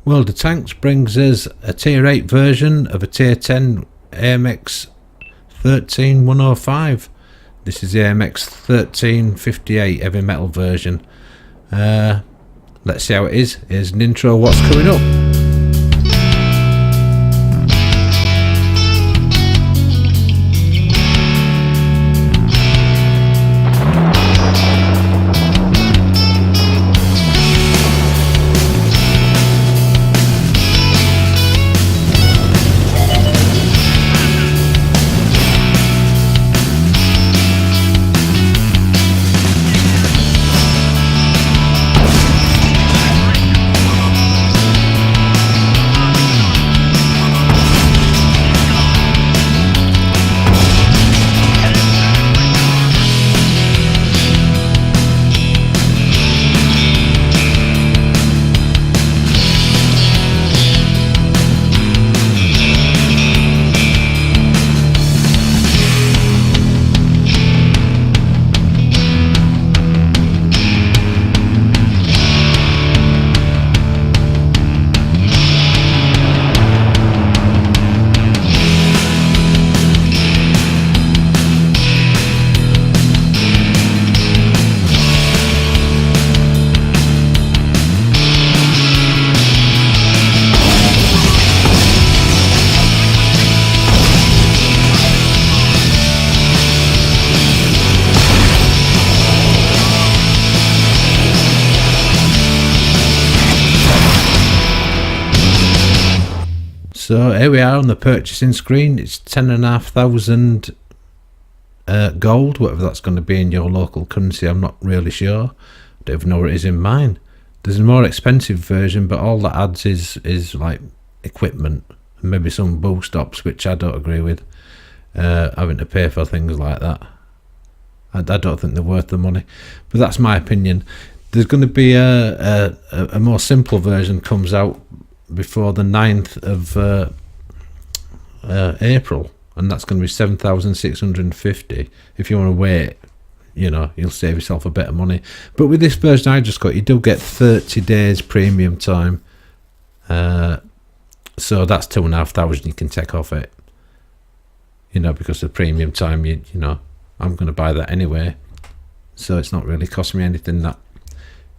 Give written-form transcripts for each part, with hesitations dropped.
World of Tanks brings us a Tier 8 version of a Tier 10 AMX 13105. This is the AMX 1358 heavy metal version. Let's see how it is. Here's an intro of what's coming up. So here we are on the purchasing screen. It's 10,500 gold, whatever that's going to be in your local currency. I'm not really sure. I don't even know what it is in mine. There's a more expensive version, but all that adds is like equipment and maybe some boost stops, which I don't agree with. Having to pay for things like that, I don't think they're worth the money. But that's my opinion. There's going to be a more simple version comes out before the 9th of April, and that's going to be 7,650. If you want to wait, you know, you'll save yourself a bit of money. But with this version I just got, you do get 30 days premium time, so that's 2,500 you can take off it, you know, because the premium time, you know, I'm going to buy that anyway, so it's not really costing me anything. That,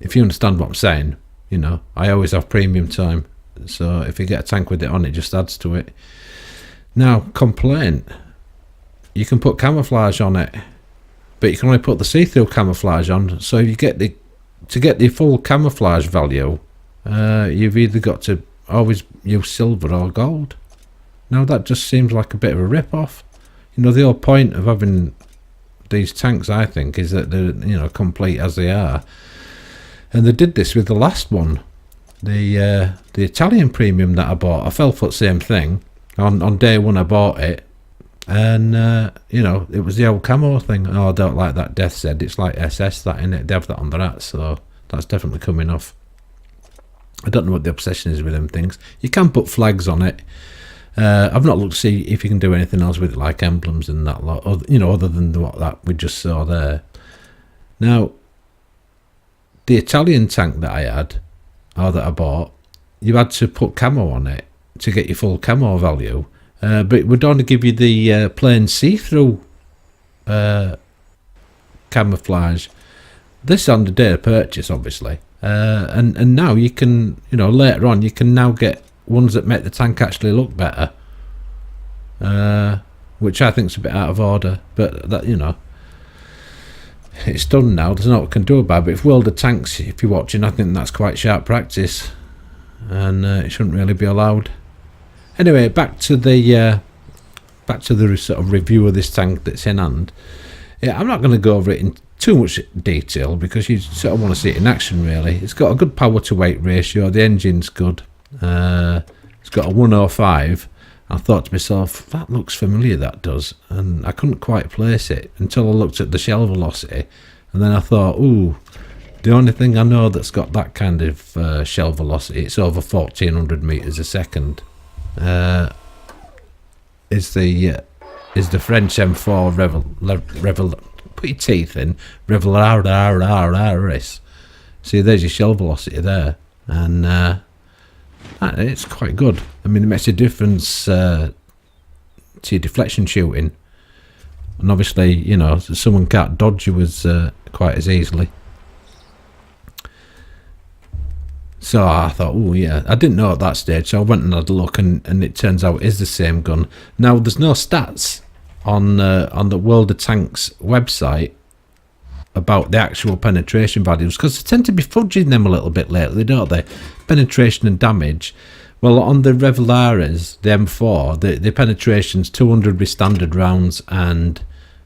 if you understand what I'm saying, you know, I always have premium time. So if you get a tank with it on, it just adds to it. Now, complaint, you can put camouflage on it, but you can only put the see-through camouflage on. So if you get to get the full camouflage value, you've either got to always use silver or gold. Now that just seems like a bit of a rip-off. You know, the whole point of having these tanks, I think, is that they're, you know, complete as they are. And they did this with the last one. The Italian premium that I bought, I fell for the same thing. On day one I bought it, and you know, it was the old camo thing. Oh, I don't like that Death said. It's like SS that in it. They have that on the rat, so that's definitely coming off. I don't know what the obsession is with them things. You can put flags on it. I've not looked to see if you can do anything else with it, like emblems and that lot, or, you know, other than what that we just saw there. Now, the Italian tank that I had, or that I bought, you had to put camo on it to get your full camo value, but it would only give you the plain see-through camouflage. This on the day of purchase, obviously, and now you can, you know, later on you can now get ones that make the tank actually look better, which I think is a bit out of order, but that, you know, it's done now. There's not what I can do about it. But if World of Tanks, if you're watching, I think that's quite sharp practice, and it shouldn't really be allowed. Anyway, back to the sort of review of this tank that's in hand. Yeah, I'm not going to go over it in too much detail because you sort of want to see it in action. Really, it's got a good power to weight ratio. The engine's good. It's got a 105. I thought to myself, that looks familiar, that does, and I couldn't quite place it until I looked at the shell velocity, and then I thought, ooh, the only thing I know that's got that kind of shell velocity, it's over 1,400 meters a second, is the French M4 put your teeth in, Revelaris. See, there's your shell velocity there, and It's quite good. I mean, it makes a difference to your deflection shooting. And obviously, you know, someone can't dodge you quite as easily. So I thought, oh yeah, I didn't know at that stage, so I went and had a look, and it turns out it is the same gun. Now, there's no stats on the World of Tanks website about the actual penetration values, because they tend to be fudging them a little bit lately, don't they? Penetration and damage. Well, on the Revelares, the M4, the penetration's 200 with standard rounds and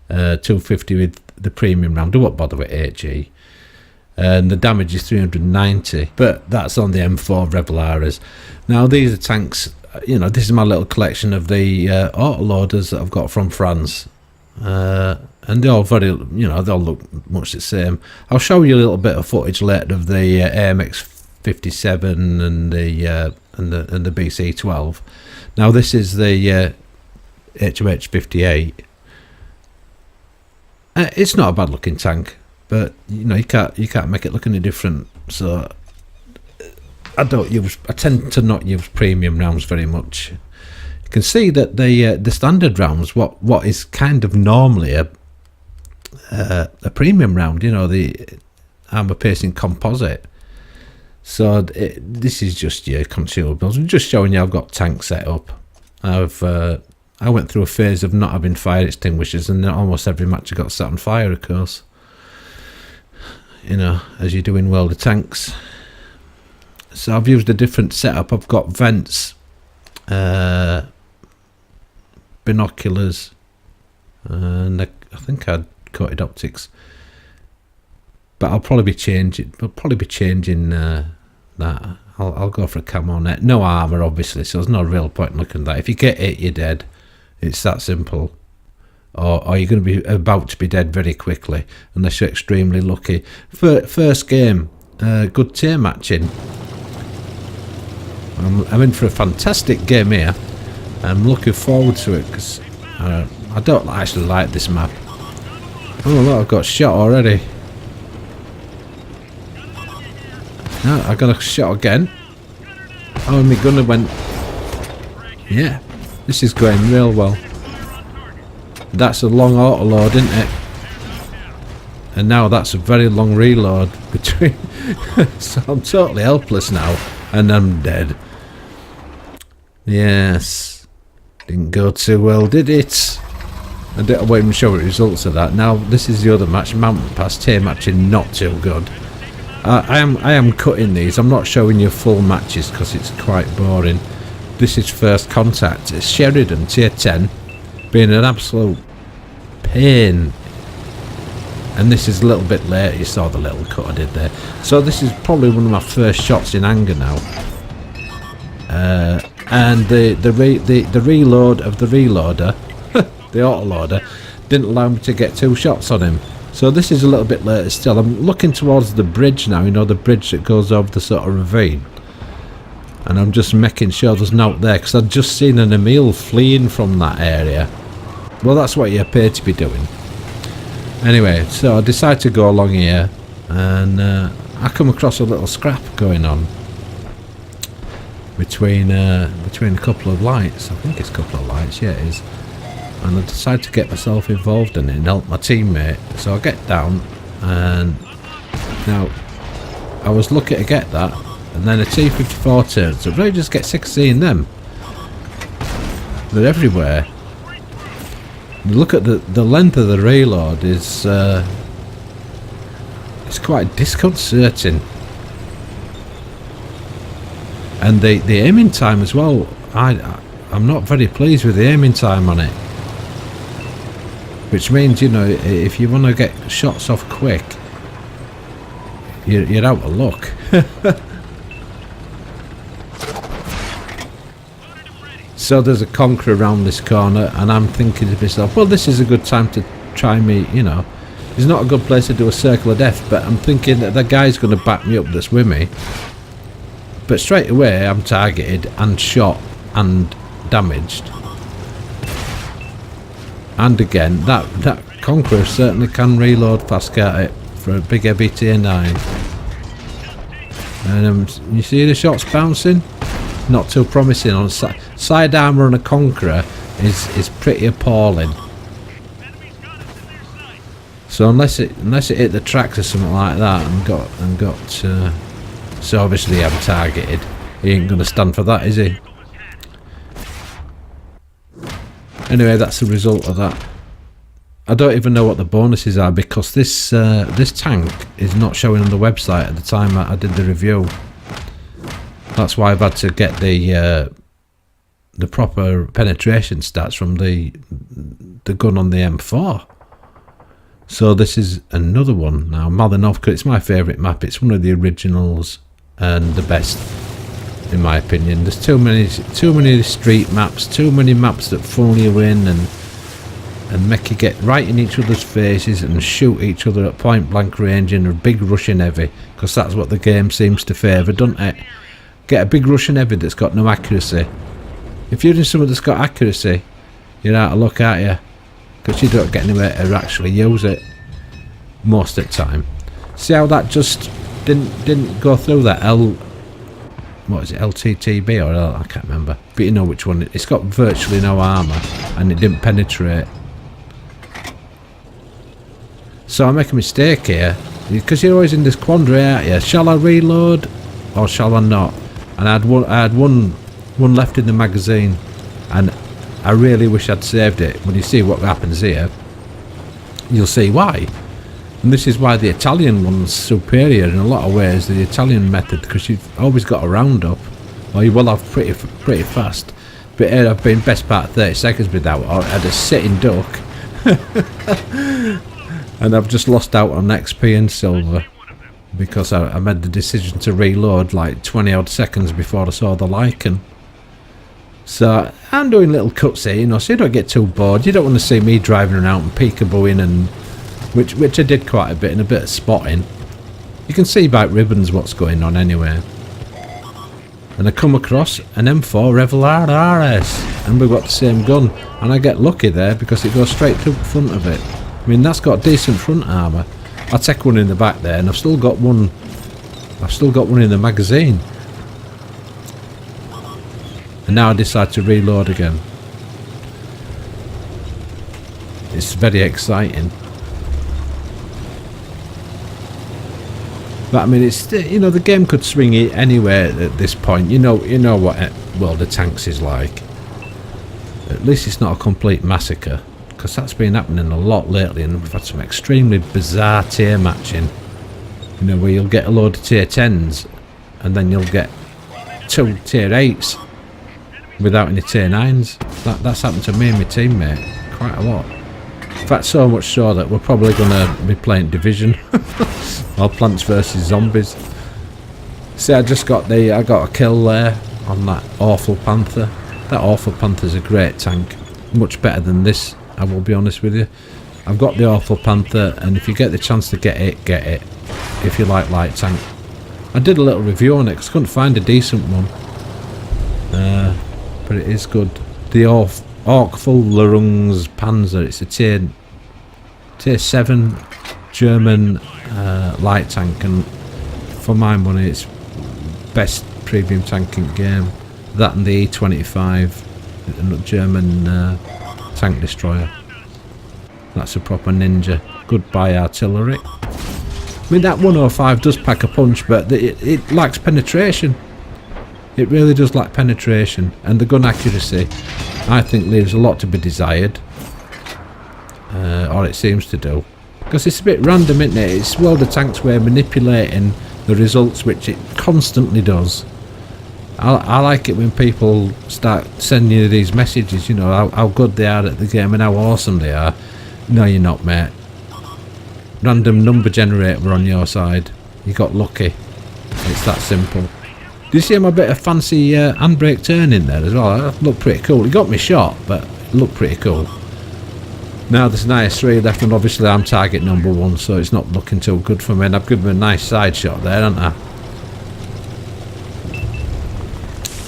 250 with the premium round. Do not bother with HE. And the damage is 390, but that's on the M4 Revelares. Now, these are tanks, you know, this is my little collection of the autoloaders that I've got from France. And they're all very, you know, they all look much the same. I'll show you a little bit of footage later of the AMX 57 and the BC 12. Now, this is the HMH 58. It's not a bad looking tank, but you know, you can't make it look any different. So I tend to not use premium rounds very much. You can see that the standard rounds, what is kind of normally a premium round, you know, the armor piercing composite. So this is just your consumables. I'm just showing you I've got tanks set up. I went through a phase of not having fire extinguishers, and almost every match I got set on fire, of course. You know, as you do in World of Tanks. So I've used a different setup. I've got vents, binoculars, and I think I'd coated optics. But I'll probably be changing. That. I'll go for a camo net. No armor, obviously, so there's no real point in looking at that. If you get hit, you're dead. It's that simple. Or you're going to be about to be dead very quickly, unless you're extremely lucky. First game, good tier matching. I'm in for a fantastic game here. I'm looking forward to it, because I don't actually like this map. Oh look, I've got shot already. No, I got a shot again. Oh, my gunner went. Yeah, this is going real well. That's a long auto load, isn't it? And now that's a very long reload between. So I'm totally helpless now, and I'm dead. Yes, didn't go too well, did it? I won't even show the results of that. Now this is the other match, Mountain Pass tier matching, not too good. I am cutting these. I'm not showing you full matches because it's quite boring. This is First Contact. It's Sheridan tier 10, being an absolute pain. And this is a little bit later. You saw the little cut I did there. So this is probably one of my first shots in anger now. And the reload of the reloader, the autoloader, didn't allow me to get 2 shots on him. So this is a little bit later still. I'm looking towards the bridge now, you know, the bridge that goes over the sort of ravine. And I'm just making sure there's no there, because I've just seen an Emil fleeing from that area. Well, that's what you appear to be doing. Anyway, so I decide to go along here, and I come across a little scrap going on between a couple of lights. I think it's a couple of lights, yeah it is. And I decide to get myself involved in it and help my teammate. So I get down, and now I was lucky to get that, and then a T-54 turns. I really just get sick of seeing them. They're everywhere. Look at the length of the reload is it's quite disconcerting, and the aiming time as well. I'm not very pleased with the aiming time on it. Which means, you know, if you want to get shots off quick, you're out of luck. So there's a conqueror around this corner, and I'm thinking to myself, well, this is a good time to try me, you know. It's not a good place to do a circle of death, but I'm thinking that the guy's going to back me up that's with me. But straight away, I'm targeted and shot and damaged. And again, that Conqueror certainly can reload fast, can't it? For a big heavy tier 9. And you see the shots bouncing? not too promising. On side armour on a Conqueror is pretty appalling. So unless it hit the tracks or something like that and got so obviously I'm targeted. He ain't gonna stand for that, is he? Anyway, that's the result of that. I don't even know what the bonuses are because this tank is not showing on the website at the time I did the review. That's why I've had to get the proper penetration stats from the gun on the M4. So this is another one now. Malinovka, it's my favourite map. It's one of the originals and the best, in my opinion. There's too many street maps, too many maps that funnel you in and make you get right in each other's faces and shoot each other at point blank range in a big Russian heavy, because that's what the game seems to favour, doesn't it? Get a big Russian heavy that's got no accuracy. If you're in something that's got accuracy, you're out of luck, aren't you? Because you don't get anywhere to actually use it most of the time. See how that just didn't go through that what is it, LTTB or L, I can't remember, but you know which one. It's got virtually no armour and it didn't penetrate. So I make a mistake here because you're always in this quandary, aren't you? Shall I reload or shall I not? And I had one left in the magazine, and I really wish I'd saved it. When you see what happens here, you'll see why. And this is why the Italian one's superior in a lot of ways, the Italian method, because you've always got a roundup, or you will have pretty fast. But here I've been best part of 30 seconds without, or I had a sitting duck. And I've just lost out on XP and silver because I made the decision to reload like 20 odd seconds before I saw the lichen. So I'm doing little cuts here, you know, so you don't get too bored. You don't want to see me driving around and peekabooing, and which I did quite a bit, and a bit of spotting. You can see by ribbons what's going on anyway. And I come across an M4 Revelar RS, and we've got the same gun, and I get lucky there because it goes straight to the front of it. I mean, that's got decent front armour. I take one in the back there, and I've still got one in the magazine. And now I decide to reload again. It's very exciting. But I mean, it's, you know, the game could swing it anywhere at this point. You know what World of Tanks is like. At least it's not a complete massacre, because that's been happening a lot lately, and we've had some extremely bizarre tier matching. You know, where you'll get a load of tier 10s, and then you'll get 2 tier 8s without any tier 9s. That's happened to me and my teammate quite a lot. In fact, so much so that we're probably going to be playing Division or Plants vs Zombies. See, I got a kill there on that awful Panther. That awful Panther's a great tank, much better than this, I will be honest with you. I've got the awful Panther, and if you get the chance to get it, if you like light tank. I did a little review on it because I couldn't find a decent one, but it is good. The Orkfulllerungs Panzer, it's a tier 7 German light tank, and for my money it's best premium tank in the game. That and the E25, German tank destroyer. That's a proper ninja. Goodbye artillery. I mean, that 105 does pack a punch, but it lacks penetration. It really does lack penetration, and the gun accuracy, I think, leaves a lot to be desired, or it seems to do, because it's a bit random, isn't it? It's World of Tanks way of manipulating the results, which it constantly does. I like it when people start sending you these messages, you know, how good they are at the game and how awesome they are. No, you're not, mate. Random number generator on your side. You got lucky. It's that simple. Do you see my bit of fancy handbrake turn in there as well? That looked pretty cool. It got me shot, but it looked pretty cool. Now there's an IS-3 left, and obviously I'm target number 1, so it's not looking too good for me, and I've given him a nice side shot there, haven't I?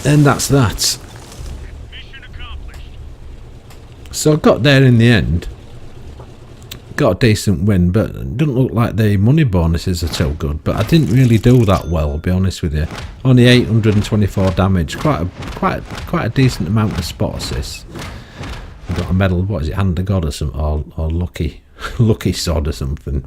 And that's that. So I got there in the end. got a decent win, but it doesn't look like the money bonuses are too good. But I didn't really do that well, I'll be honest with you. Only 824 damage, quite a decent amount of spot assists. I got a medal. What is it, Hand of God or something, or lucky sword or something.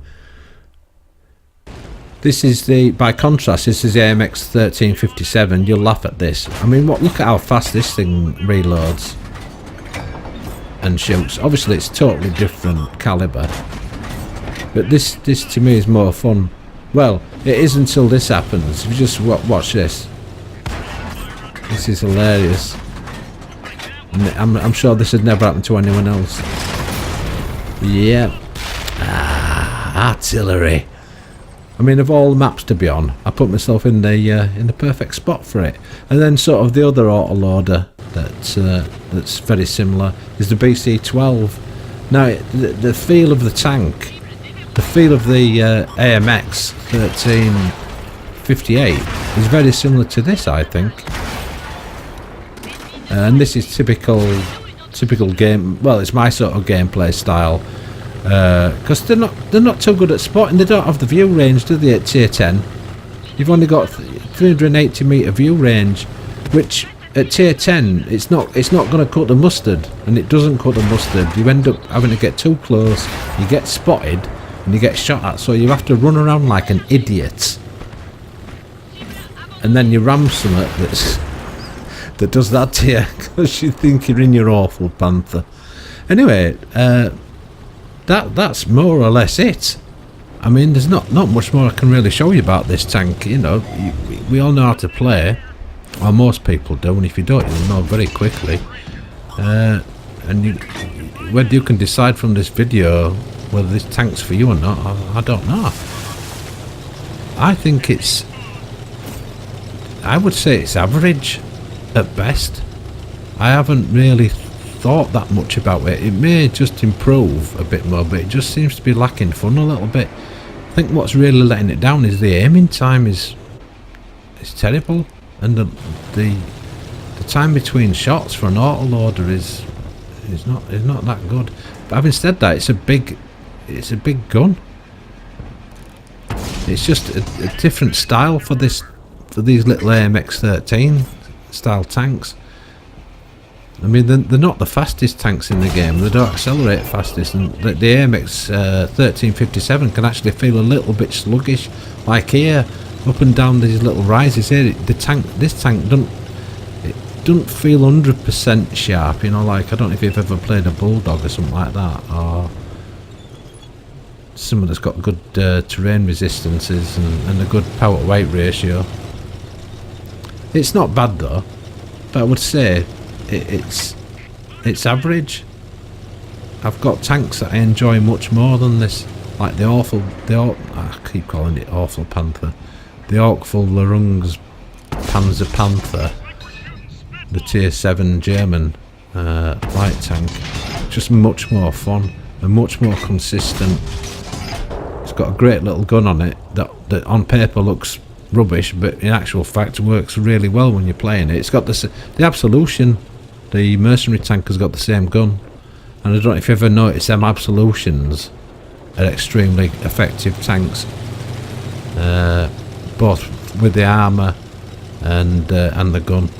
This is by contrast, this is the AMX 1357. You'll laugh at this. I mean, look at how fast this thing reloads and shoots. Obviously it's totally different caliber, but this to me is more fun. Well, it is until this happens. If you just watch this. This is hilarious. And I'm sure this had never happened to anyone else. Yeah. Artillery. I mean, of all the maps to be on, I put myself in the perfect spot for it. And then sort of the other autoloader that's very similar is the BC-12. Now, the feel of the tank, the feel of the AMX 1358 is very similar to this, I think. And this is typical game. Well, it's my sort of gameplay style. Because they're not too good at spotting. They don't have the view range, do they, at tier 10? You've only got 380 metre view range, which at tier 10 it's not going to cut the mustard, and it doesn't cut the mustard. You end up having to get too close, you get spotted, and you get shot at. So you have to run around like an idiot, and then you ram something that does that to you because you think you're in your awful panther. Anyway. That's more or less it. I mean, there's not much more I can really show you about this tank. You know, we all know how to play, or most people do, and if you don't, you'll know very quickly. And whether you can decide from this video whether this tank's for you or not, I don't know. I think I would say it's average at best. I haven't really thought that much about it. It may just improve a bit more, but it just seems to be lacking fun a little bit. I think what's really letting it down is the aiming time is terrible, and the time between shots for an autoloader is not that good. But having said that, it's a big gun. It's just a different style for these little AMX 13 style tanks. I mean, they're not the fastest tanks in the game. They don't accelerate fastest, and the AMX 1357 can actually feel a little bit sluggish. Like here, up and down these little rises here, this tank doesn't feel 100% sharp. You know, like I don't know if you've ever played a Bulldog or something like that, or someone that's got good terrain resistances and a good power to weight ratio. It's not bad though, but I would say it's average. I've got tanks that I enjoy much more than this, like I keep calling it Awful Panther, the Orkful Larungs Panzer Panther, the tier 7 German light tank. Just much more fun and much more consistent. It's got a great little gun on it that on paper looks rubbish, but in actual fact works really well when you're playing it. It's got the Absolution. The mercenary tank has got the same gun, and I don't know if you ever noticed them Absolutions are extremely effective tanks, both with the armour and the gun.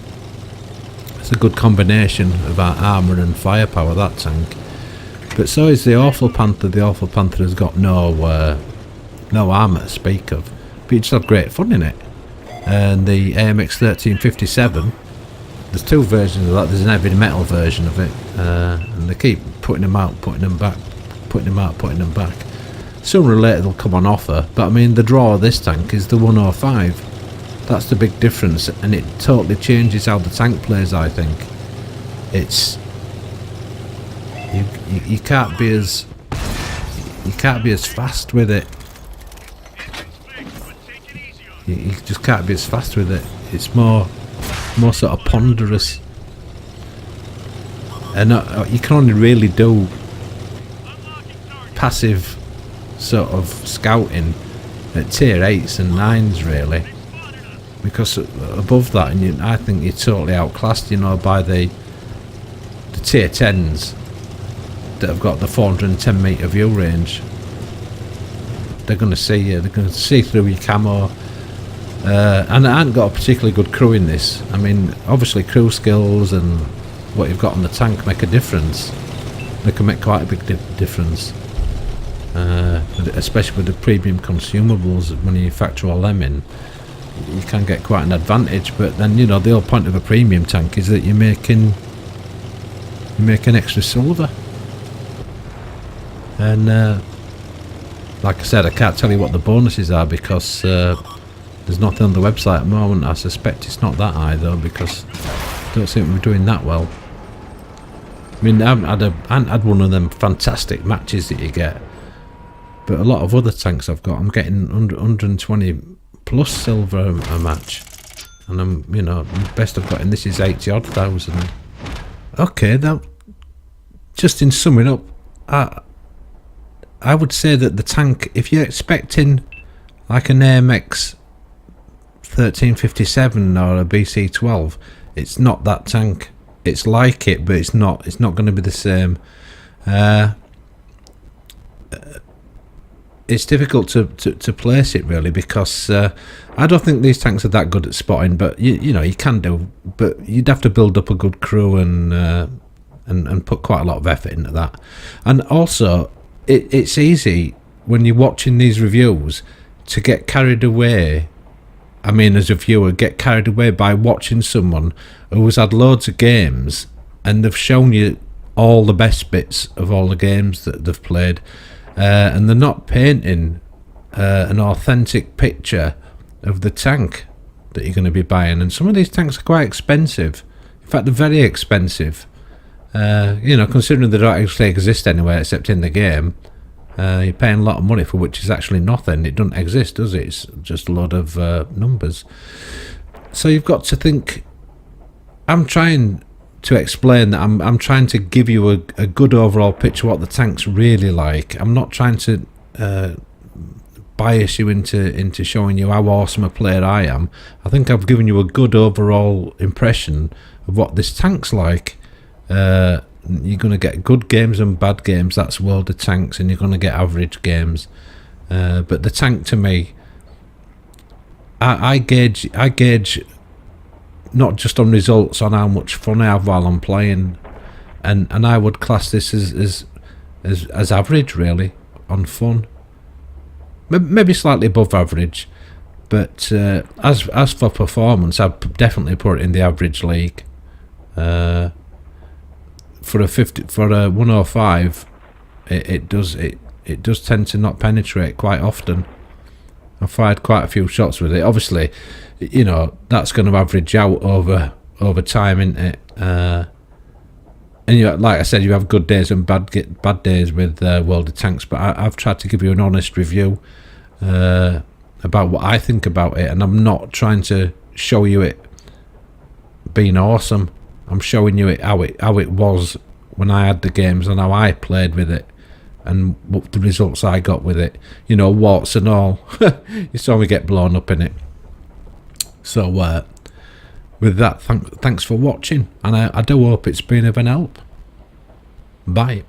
It's a good combination of armour and firepower, that tank. But so is the Awful Panther. The Awful Panther has got no armour to speak of, but you just have great fun in it. And the AMX 1357, there's two versions of that. There's an heavy metal version of it, and they keep putting them out, putting them back, putting them out, putting them back. Sooner or later they'll come on offer, but I mean the draw of this tank is the 105. That's the big difference, and it totally changes how the tank plays. I think it's you can't be as fast with it. You just can't be as fast with it. It's more sort of ponderous, and you can only really do passive sort of scouting at tier 8s and 9s really, because above that, and I think you're totally outclassed, you know, by the tier 10s that have got the 410 metre view range. they're going to see you. They're going to see through your camo. And I haven't got a particularly good crew in this. I mean, obviously crew skills and what you've got on the tank make a difference. They can make quite a big difference. Especially with the premium consumables, when you factor all them in, you can get quite an advantage. But then, you know, the whole point of a premium tank is that you're making extra silver. And like I said, I can't tell you what the bonuses are because there's nothing on the website at the moment. I suspect it's not that high though, because I don't seem to be doing that well. I mean, I haven't had one of them fantastic matches that you get, but a lot of other tanks I've got, I'm getting 120 plus silver a match, and I'm, you know, the best I've got in this is 80 odd thousand. Okay, now just in summing up, I would say that the tank, if you're expecting like an AMX 1357 or a BC12, it's not that tank. It's like it, but it's not going to be the same. It's difficult to place it really, because I don't think these tanks are that good at spotting, but you know, you can do, but you'd have to build up a good crew and put quite a lot of effort into that. And also it's easy when you're watching these reviews to get carried away. I mean, as a viewer, get carried away by watching someone who has had loads of games and they've shown you all the best bits of all the games that they've played, and they're not painting an authentic picture of the tank that you're going to be buying. And some of these tanks are quite expensive. In fact, they're very expensive. You know, considering they don't actually exist anywhere except in the game. You're paying a lot of money for which is actually nothing. It doesn't exist, does it? It's just a lot of numbers. So you've got to think. I'm trying to explain that I'm trying to give you a good overall picture of what the tank's really like. I'm not trying to bias you into showing you how awesome a player I am. I think I've given you a good overall impression of what this tank's like. You're going to get good games and bad games, that's World of Tanks, and you're going to get average games. But the tank, to me, I gauge not just on results, on how much fun I have while I'm playing, and I would class this as average really on fun. Maybe slightly above average, but as for performance, I'd definitely put it in the average league. For a 105, it does tend to not penetrate quite often. I've fired quite a few shots with it. Obviously, you know, that's going to average out over time, isn't it? And you know, like I said, you have good days and bad days with World of Tanks. But I've tried to give you an honest review about what I think about it, and I'm not trying to show you it being awesome. I'm showing you it how it was when I had the games and how I played with it and what the results I got with it. You know, warts and all. You saw me get blown up in it. So with that, thanks for watching, and I do hope it's been of an help. Bye.